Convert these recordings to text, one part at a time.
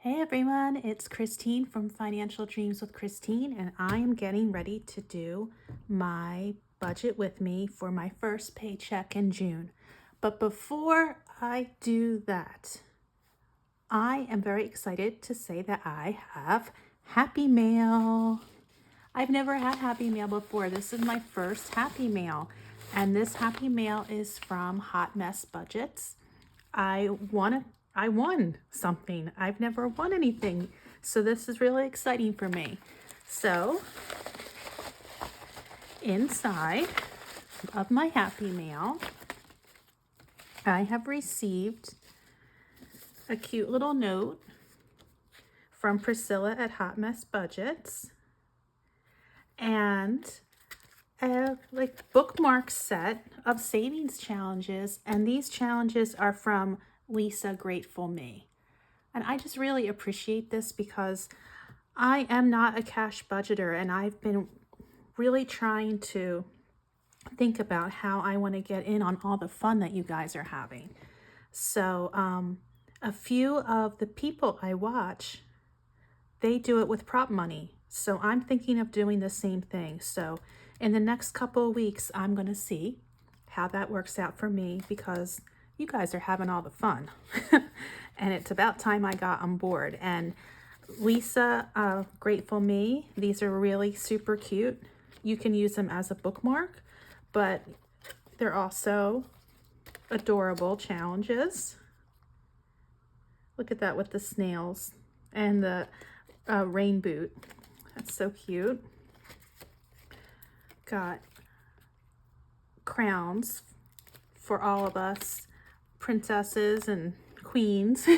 Hey everyone, it's Christine from Financial Dreams with Christine, and I am getting ready to do my budget with me for my first paycheck in June. But before I do that, I am very excited to say that I have Happy Mail. I've never had Happy Mail before. This is my first Happy Mail, and this Happy Mail is from Hot Mess Budgets. I won something. I've never won anything. So this is really exciting for me. So inside of my Happy Mail, I have received a cute little note from Priscilla at Hot Mess Budgets and a bookmark set of savings challenges, and these challenges are from Lisa Grateful Me. And I just really appreciate this because I am not a cash budgeter, and I've been really trying to think about how I want to get in on all the fun that you guys are having. So a few of the people I watch, they do it with prop money. So I'm thinking of doing the same thing. So in the next couple of weeks, I'm going to see how that works out for me because you guys are having all the fun. And it's about time I got on board. And Lisa, Grateful Me, these are really super cute. You can use them as a bookmark, but they're also adorable challenges. Look at that with the snails and the rain boot. That's so cute. Got crowns for all of us princesses and queens.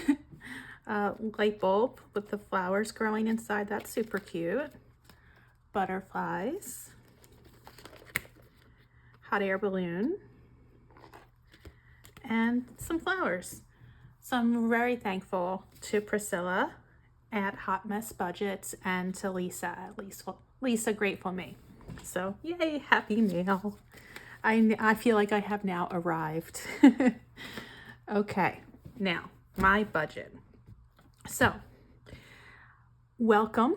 Light bulb with the flowers growing inside. That's super cute. Butterflies. Hot air balloon. And some flowers. So I'm very thankful to Priscilla at Hot Mess Budgets and to Lisa at Lisa Grateful Me. So yay, Happy Mail. I feel like I have now arrived. Okay, now my budget. So welcome.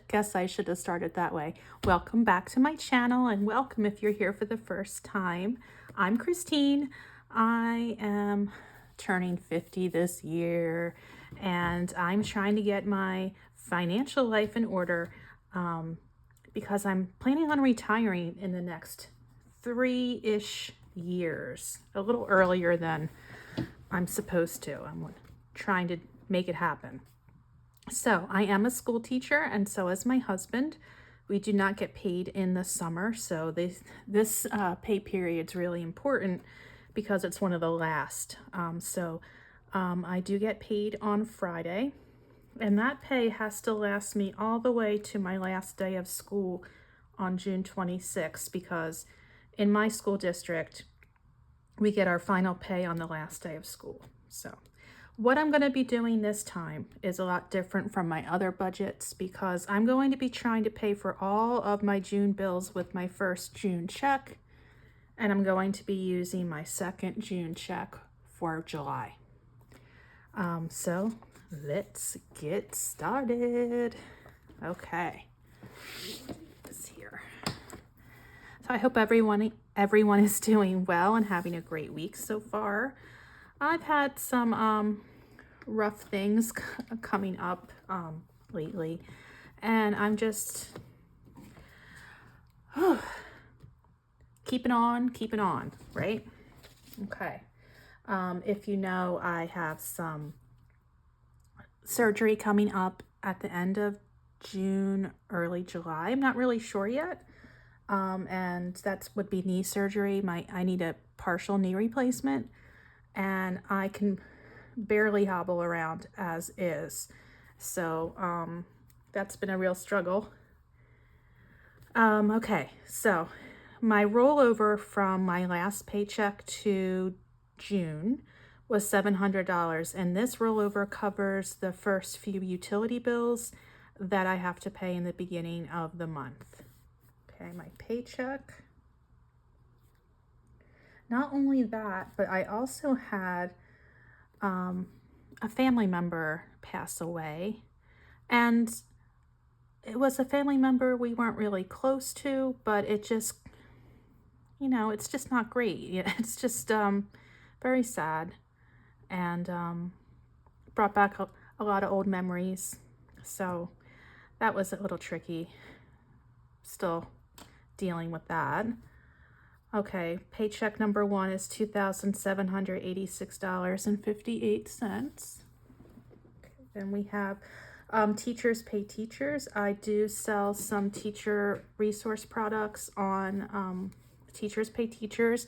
Guess I should have started that way. Welcome back to my channel, and welcome if you're here for the first time. I'm Christine. I am turning 50 this year, and I'm trying to get my financial life in order because I'm planning on retiring in the next 3-ish years, a little earlier than I'm supposed to. I'm trying to make it happen. So I am a school teacher, and so is my husband. We do not get paid in the summer, so this pay period is really important because it's one of the last. I do get paid on Friday, and that pay has to last me all the way to my last day of school on June 26th, because in my school district, we get our final pay on the last day of school. So what I'm going to be doing this time is a lot different from my other budgets because I'm going to be trying to pay for all of my June bills with my first June check, and I'm going to be using my second June check for July. So let's get started. Okay. This here. So I hope everyone is doing well and having a great week so far. I've had some rough things coming up lately, and I'm just keeping on, right? Okay. If you know, I have some surgery coming up at the end of June, early July. I'm not really sure yet. And that would be knee surgery. I need a partial knee replacement, and I can barely hobble around as is. So that's been a real struggle. Okay, so my rollover from my last paycheck to June was $700, and this rollover covers the first few utility bills that I have to pay in the beginning of the month. Okay, my paycheck. Not only that, but I also had a family member pass away, and it was a family member we weren't really close to, but it just, it's just not great. It's just very sad, and brought back a lot of old memories. So that was a little tricky. Still dealing with that. Okay, paycheck number 1 is $2,786.58. Then we have Teachers Pay Teachers. I do sell some teacher resource products on Teachers Pay Teachers.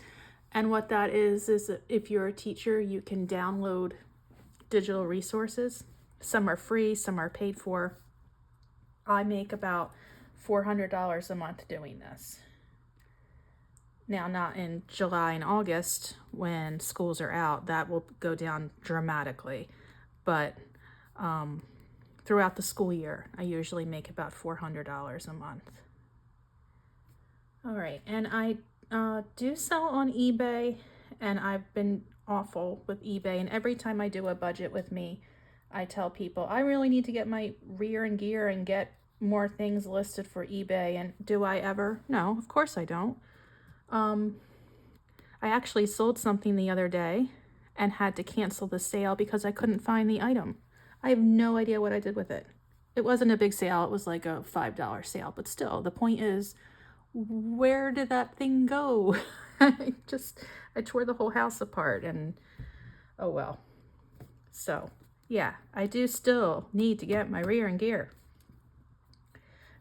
And what that is if you're a teacher, you can download digital resources. Some are free, some are paid for. I make about $400 a month doing this. Now, not in July and August when schools are out. That will go down dramatically. But throughout the school year, I usually make about $400 a month. All right, and I do sell on eBay, and I've been awful with eBay. And every time I do a budget with me, I tell people I really need to get my rear and gear and get more things listed for eBay. And do I ever? No, of course I don't. I actually sold something the other day and had to cancel the sale because I couldn't find the item. I have no idea what I did with it. It wasn't a big sale. It was like a $5 sale, but still, the point is, where did that thing go? I tore the whole house apart, and oh well. So yeah, I do still need to get my rear and gear.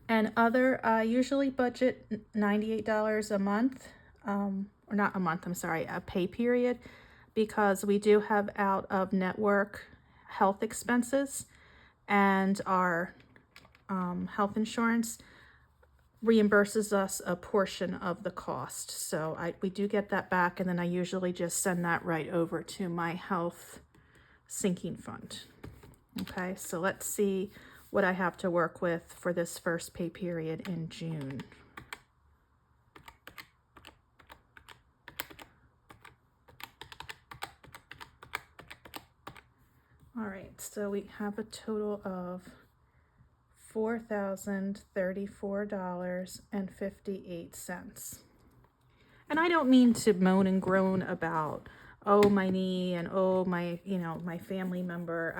And I usually budget $98 a month, or not a month, I'm sorry, a pay period, because we do have out of network health expenses, and our health insurance reimburses us a portion of the cost. So we do get that back, and then I usually just send that right over to my health sinking fund. Okay, so let's see what I have to work with for this first pay period in June. All right, so we have a total of $4,034.58. And I don't mean to moan and groan about, oh, my knee, and oh, my, my family member.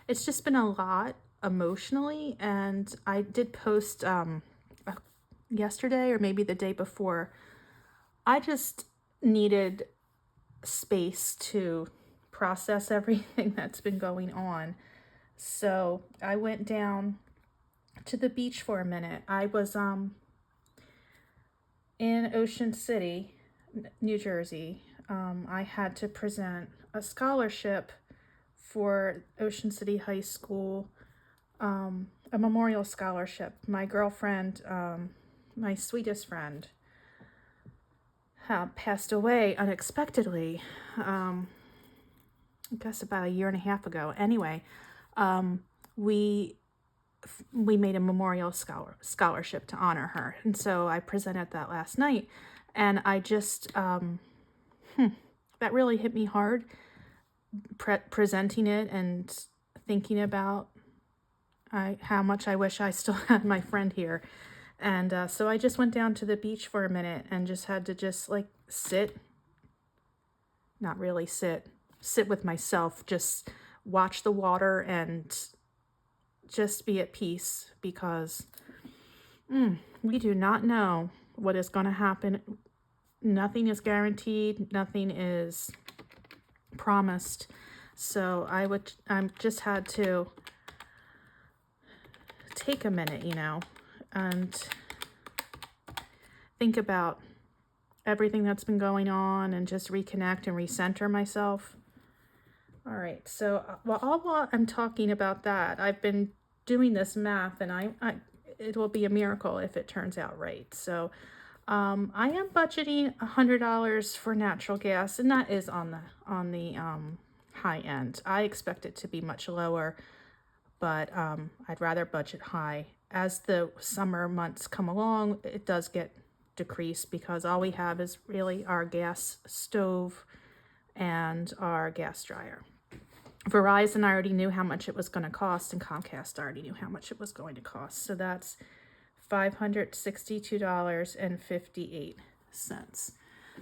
It's just been a lot emotionally. And I did post yesterday or maybe the day before. I just needed space to process everything that's been going on. So I went down to the beach for a minute. I was in Ocean City, New Jersey. I had to present a scholarship for Ocean City High School, a memorial scholarship. My girlfriend, my sweetest friend, passed away unexpectedly, I guess about a year and a half ago. Anyway, we made a memorial scholarship to honor her. And so I presented that last night, and I just, that really hit me hard, presenting it and thinking about how much I wish I still had my friend here. And so I just went down to the beach for a minute and just had to not really sit with myself, just watch the water and just be at peace, because we do not know what is going to happen. Nothing is guaranteed. Nothing is promised. So I just had to take a minute, and think about everything that's been going on and just reconnect and recenter myself. All right, so while I'm talking about that, I've been doing this math, and it will be a miracle if it turns out right. So I am budgeting $100 for natural gas, and that is on the high end. I expect it to be much lower, but I'd rather budget high. As the summer months come along, it does get decreased, because all we have is really our gas stove and our gas dryer. Verizon, I already knew how much it was going to cost, and Comcast, I already knew how much it was going to cost. So that's $562.58.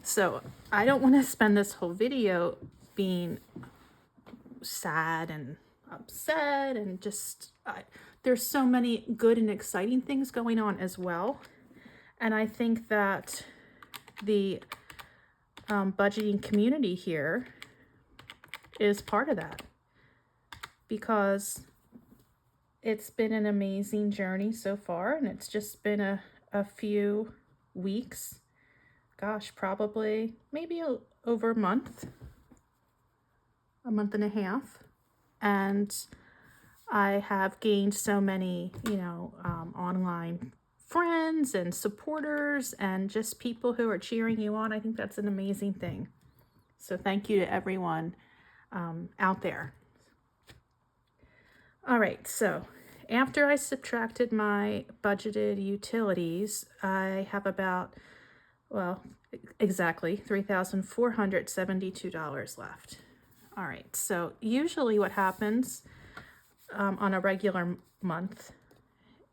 So I don't want to spend this whole video being sad and upset and just, there's so many good and exciting things going on as well. And I think that the budgeting community here is part of that, because it's been an amazing journey so far, and it's just been a few weeks, gosh, probably maybe over a month and a half, and I have gained so many, online friends and supporters and just people who are cheering you on. I think that's an amazing thing. So thank you to everyone out there. All right, so after I subtracted my budgeted utilities, I have about, well, exactly $3,472 left. All right, so usually what happens on a regular month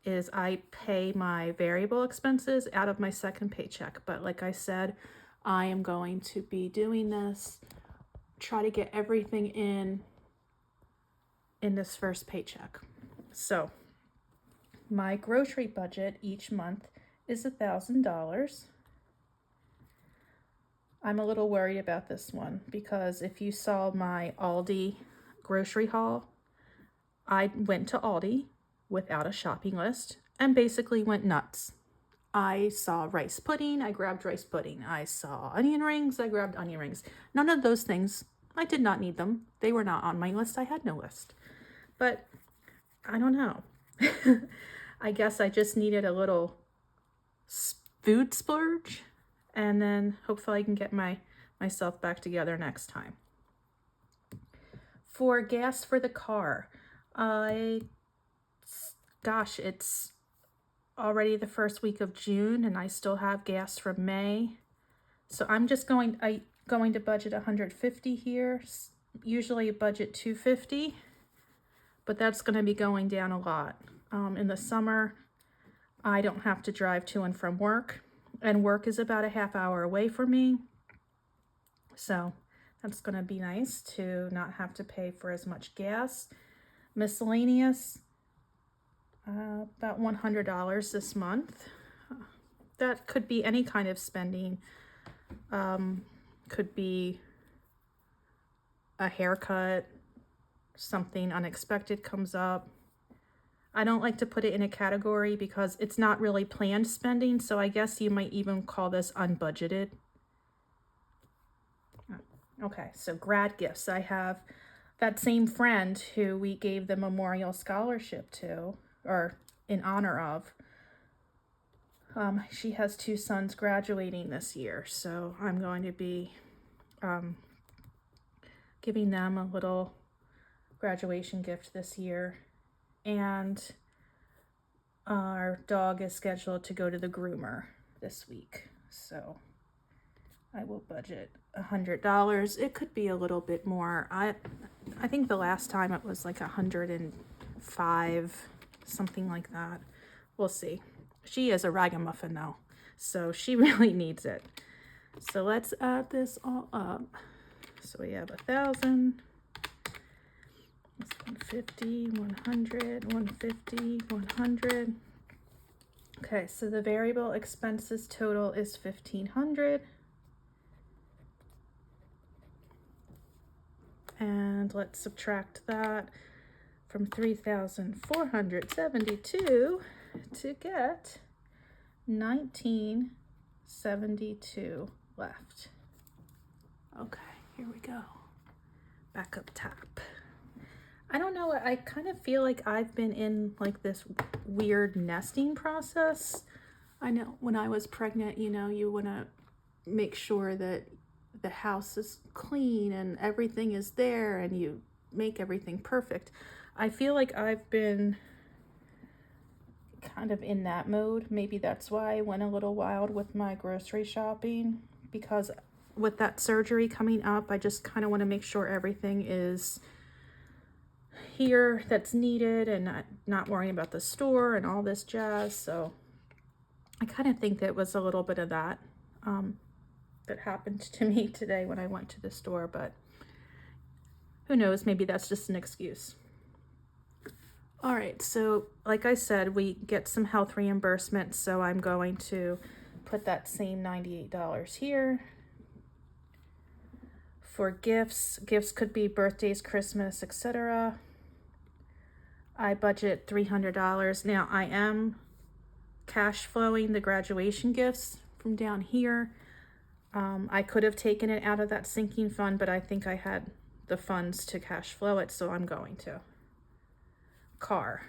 is I pay my variable expenses out of my second paycheck. But like I said, I am going to be doing this, try to get everything in this first paycheck. So my grocery budget each month is $1,000. I'm a little worried about this one because if you saw my Aldi grocery haul, I went to Aldi without a shopping list and basically went nuts. I saw rice pudding, I grabbed rice pudding. I saw onion rings, I grabbed onion rings. None of those things, I did not need them. They were not on my list. I had no list. But I don't know. I guess I just needed a little food splurge, and then hopefully I can get myself back together next time. For gas for the car, gosh, it's already the first week of June and I still have gas from May. So I'm just going to budget $150 here. Usually budget $250, but that's going to be going down a lot. In the summer, I don't have to drive to and from work, and work is about a half hour away from me. So that's going to be nice to not have to pay for as much gas. Miscellaneous, about $100 this month. That could be any kind of spending. Could be a haircut, something unexpected comes up. I don't like to put it in a category because it's not really planned spending, so I guess you might even call this unbudgeted. Okay, so grad gifts. I have that same friend who we gave the memorial scholarship to, or in honor of. She has 2 sons graduating this year, so I'm going to be giving them a little graduation gift this year. And our dog is scheduled to go to the groomer this week, so I will budget $100. It could be a little bit more. I think the last time it was like 105, something like that. We'll see. She is a ragamuffin though, so she really needs it. So let's add this all up. So we have 1,000. 150, 100, 150, 100. Okay, so the variable expenses total is $1,500. And let's subtract that from 3,472 to get 1,972 left. Okay, here we go. Back up top. I don't know, I kind of feel like I've been in like this weird nesting process. I know when I was pregnant, you want to make sure that the house is clean and everything is there and you make everything perfect. I feel like I've been kind of in that mode. Maybe that's why I went a little wild with my grocery shopping, because with that surgery coming up, I just kind of want to make sure everything is here that's needed and not worrying about the store and all this jazz. So I kind of think that was a little bit of that that happened to me today when I went to the store, but who knows, maybe that's just an excuse. All right, so like I said, we get some health reimbursement, so I'm going to put that same $98 here. For gifts could be birthdays, Christmas, etc. I budget $300. Now I am cash flowing the graduation gifts from down here. I could have taken it out of that sinking fund, but I think I had the funds to cash flow it, so I'm going to. Car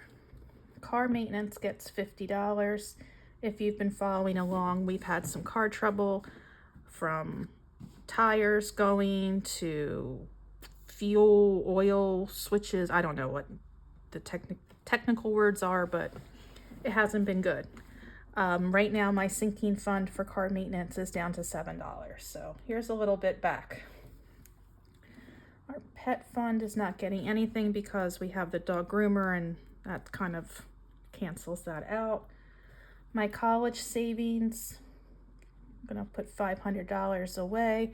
maintenance gets $50. If you've been following along, we've had some car trouble, from tires going to fuel, oil switches. I don't know what the technical words are, but it hasn't been good. Right now my sinking fund for car maintenance is down to $7. So here's a little bit back. Our pet fund is not getting anything because we have the dog groomer, and that kind of cancels that out. My college savings, I'm gonna put $500 away.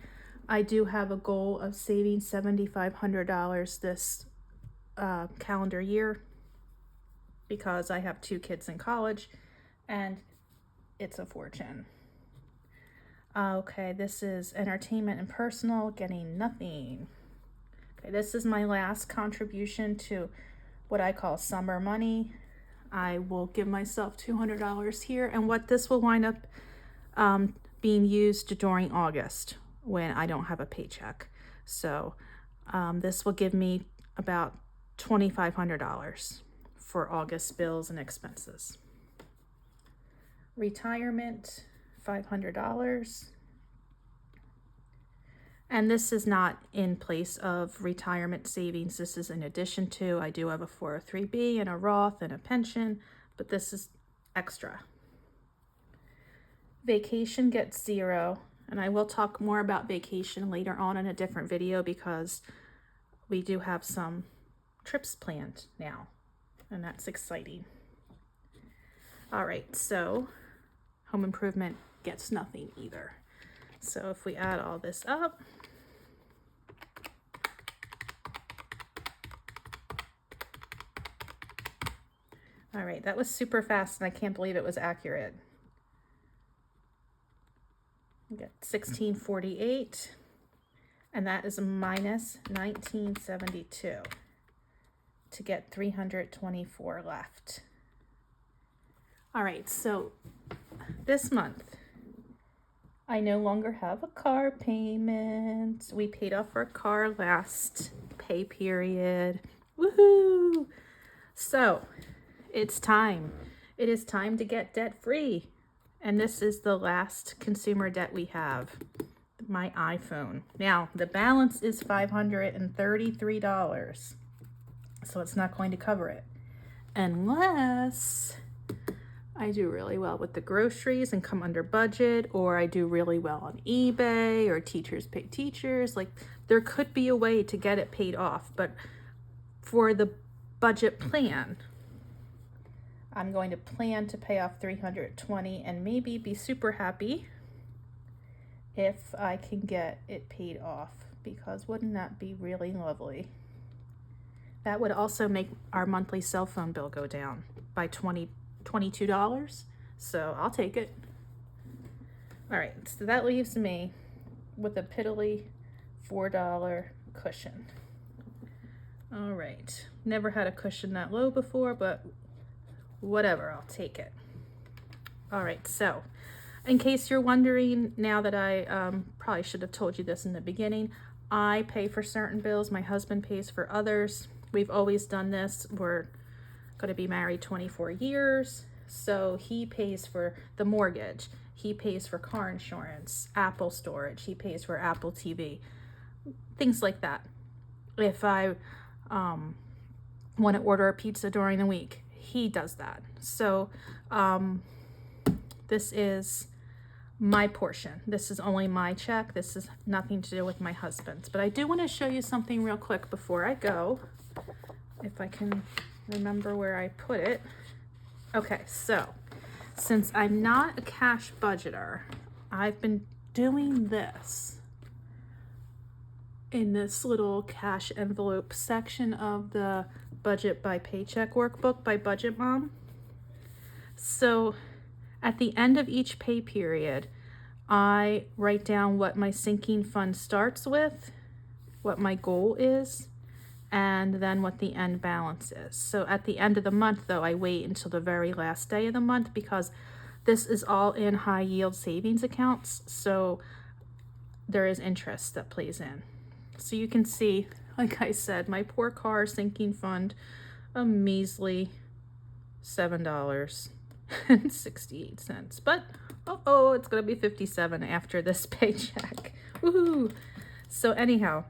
I do have a goal of saving $7,500 this calendar year because I have 2 kids in college and it's a fortune. Okay, this is entertainment and personal, getting nothing. Okay, this is my last contribution to what I call summer money. I will give myself $200 here, and what this will wind up being used during August when I don't have a paycheck. So this will give me about $2,500 for August bills and expenses. Retirement, $500. And this is not in place of retirement savings. This is in addition to. I do have a 403B and a Roth and a pension, but this is extra. Vacation gets 0, and I will talk more about vacation later on in a different video because we do have some trips planned now, and that's exciting. All right, so home improvement gets nothing either. So if we add all this up, all right, that was super fast and I can't believe it was accurate. We get 1648, and that is minus 1972 to get 324 left. All right, so this month, I no longer have a car payment. We paid off our car last pay period. Woohoo! So it's time. It is time to get debt free. And this is the last consumer debt we have, my iPhone. Now, the balance is $533. So it's not going to cover it. Unless I do really well with the groceries and come under budget, or I do really well on eBay, or teachers pay teachers. Like, there could be a way to get it paid off, but for the budget plan, I'm going to plan to pay off $320 and maybe be super happy if I can get it paid off, because wouldn't that be really lovely? That would also make our monthly cell phone bill go down by $22, so I'll take it. All right, so that leaves me with a piddly $4 cushion. All right, never had a cushion that low before, but whatever, I'll take it. All right, so in case you're wondering, now that I probably should have told you this in the beginning, I pay for certain bills, my husband pays for others. We've always done this. We're going to be married 24 years, so he pays for the mortgage, he pays for car insurance, Apple storage, he pays for Apple TV, things like that. If I want to order a pizza during the week, he does that. So this is my portion. This is only my check. This is nothing to do with my husband's. But I do want to show you something real quick before I go. if I can remember where I put it. Okay, so since I'm not a cash budgeter, I've been doing this in this little cash envelope section of the Budget by Paycheck workbook by Budget Mom. So at the end of each pay period, I write down what my sinking fund starts with, what my goal is, and then what the end balance is. So at the end of the month, though, I wait until the very last day of the month because this is all in high yield savings accounts. So there is interest that plays in. So you can see, like I said, my poor car sinking fund, a measly $7.68. But it's gonna be 57 after this paycheck. Woohoo! So anyhow,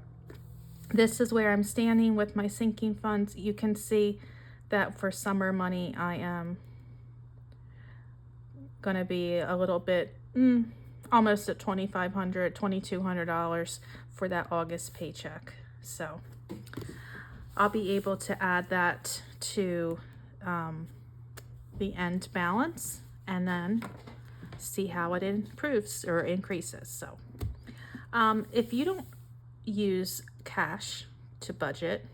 this is where I'm standing with my sinking funds. You can see that for summer money, I am gonna be a little bit, almost at $2,500, $2,200 for that August paycheck. So I'll be able to add that to the end balance and then see how it improves or increases. So if you don't use cash to budget,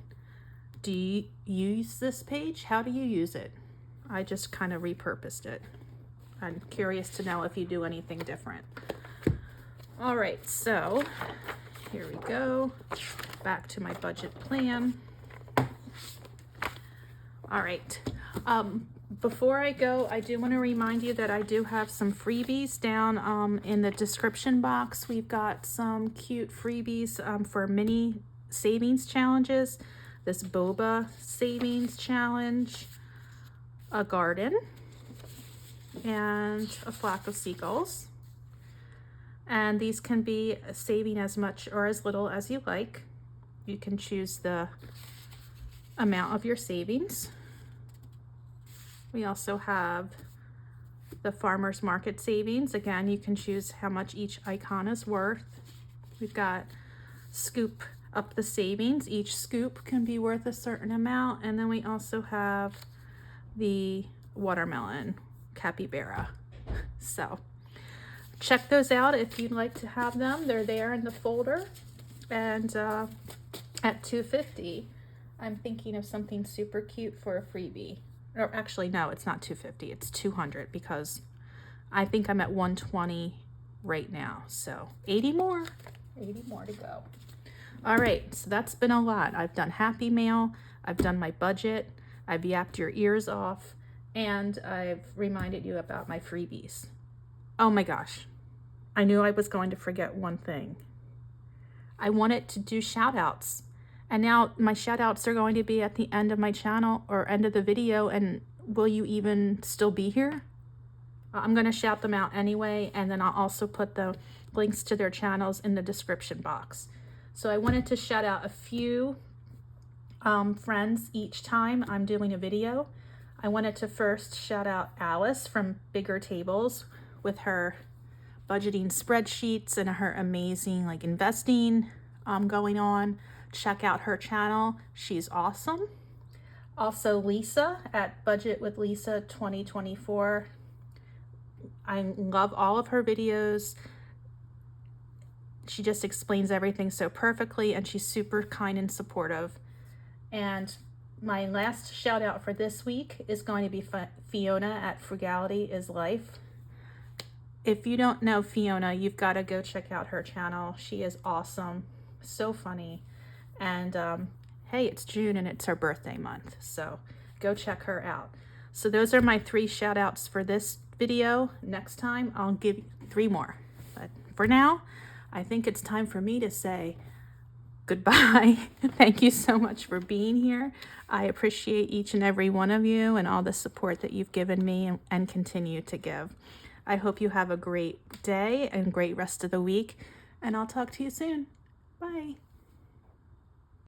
do you use this page? How do you use it? I just kind of repurposed it. I'm curious to know if you do anything different. All right, so here we go. Back to my budget plan. All right. Before I go, I do want to remind you that I do have some freebies down in the description box. We've got some cute freebies for mini savings challenges. This boba savings challenge, a garden, and a flock of seagulls. And these can be saving as much or as little as you like. You can choose the amount of your savings. We also have the farmer's market savings. Again, you can choose how much each icon is worth. We've got scoop up the savings. Each scoop can be worth a certain amount. And then we also have the watermelon capybara. So check those out if you'd like to have them. They're there in the folder. And at $2.50, I'm thinking of something super cute for a freebie. Or actually, no, it's not $2.50, it's $200 because I think I'm at $120 right now. So 80 more to go. All right, so that's been a lot. I've done Happy Mail, I've done my budget, I've yapped your ears off, and I've reminded you about my freebies. Oh my gosh, I knew I was going to forget one thing. I wanted to do shout outs. And now my shout outs are going to be at the end of my channel or end of the video. And will you even still be here? I'm going to shout them out anyway. And then I'll also put the links to their channels in the description box. So I wanted to shout out a few friends each time I'm doing a video. I wanted to first shout out Alice from Bigger Tables with her budgeting spreadsheets and her amazing like investing going on. Check out her channel. She's awesome. Also Lisa at Budget with Lisa 2024. I love all of her videos. She just explains everything so perfectly and she's super kind and supportive. And my last shout out for this week is going to be Fiona at Frugality is Life. If you don't know Fiona, you've got to go check out her channel. She is awesome, so funny. And hey, it's June and it's her birthday month, so go check her out. So those are my 3 shout outs for this video. Next time I'll give 3 more. But for now, I think it's time for me to say goodbye. Thank you so much for being here. I appreciate each and every one of you and all the support that you've given me and continue to give. I hope you have a great day and great rest of the week, and I'll talk to you soon. Bye.